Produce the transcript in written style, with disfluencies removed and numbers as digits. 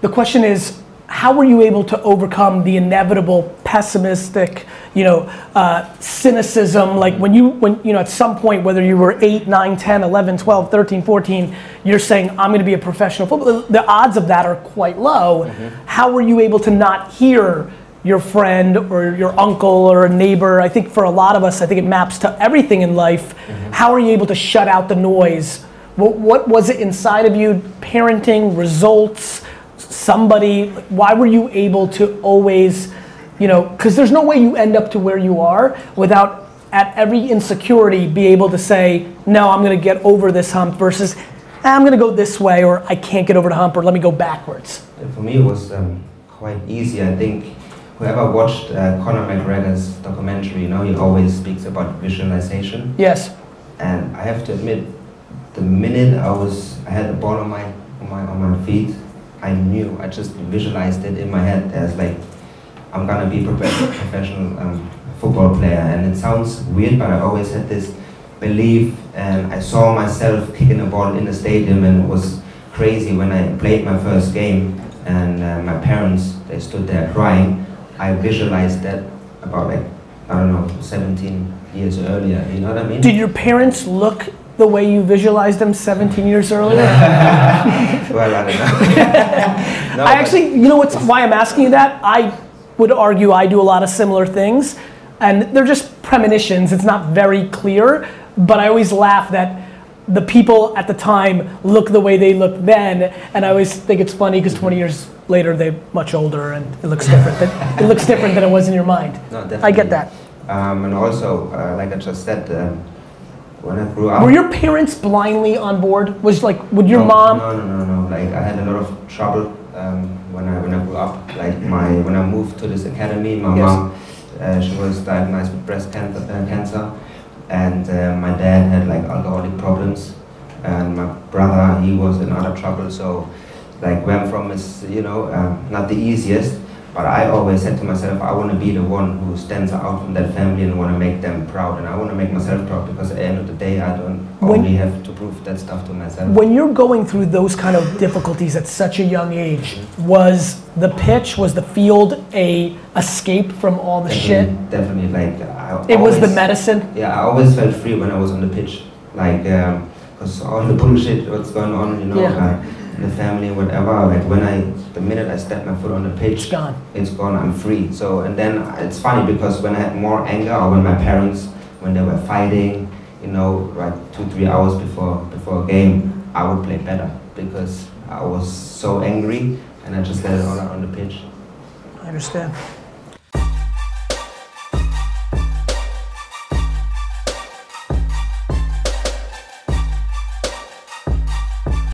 The question is, how were you able to overcome the inevitable pessimistic, cynicism? Like when at some point, whether you were 8, 9, 10, 11, 12, 13, 14, you're saying, I'm gonna be a professional footballer. The odds of that are quite low. Mm-hmm. How were you able to not hear your friend or your uncle or a neighbor? I think for a lot of us, I think it maps to everything in life. Mm-hmm. How are you able to shut out the noise? What was it inside of you? Parenting, results, somebody? Why were you able to always, because there's no way you end up to where you are without at every insecurity be able to say, no, I'm gonna get over this hump versus I'm gonna go this way, or I can't get over the hump, or let me go backwards. For me it was quite easy. I think whoever watched Conor McGregor's documentary, he always speaks about visualization. Yes. And I have to admit, the minute I had the ball on my feet, I just visualized it in my head as like, I'm gonna be a professional football player. And it sounds weird, but I always had this belief, and I saw myself kicking a ball in the stadium, and it was crazy when I played my first game, and my parents, they stood there crying. I visualized that about 17 years earlier, you know what I mean? Did your parents look the way you visualized them 17 years earlier? Well, I don't know. No, I actually, why I'm asking you that? I would argue I do a lot of similar things, and they're just premonitions. It's not very clear, but I always laugh that the people at the time look the way they look then, and I always think it's funny because 20 years later they're much older and it looks different. It looks different than it was in your mind. No, definitely. I get that. And also, like I just said, when I grew up... Were your parents blindly on board? Would your mom... No. Like, I had a lot of trouble when I grew up. Like, when I moved to this academy, my mom, she was diagnosed with breast cancer. And my dad had like alcoholic problems. And my brother, he was in other trouble. So, like, where I'm from is, not the easiest. But I always said to myself, I want to be the one who stands out from that family and want to make them proud. And I want to make myself proud, because at the end of the day, I don't only have to prove that stuff to myself. When you're going through those kind of difficulties at such a young age, was the pitch, was the field a escape from all the shit? Definitely. It was the medicine? Yeah, I always felt free when I was on the pitch. Like, because all the bullshit what's going on, in the family, whatever, like the minute I step my foot on the pitch, it's gone, I'm free. So, and then it's funny because when I had more anger, or when my parents, when they were fighting, like 2-3 hours before a game, I would play better because I was so angry and I just let it all out on the pitch. I understand.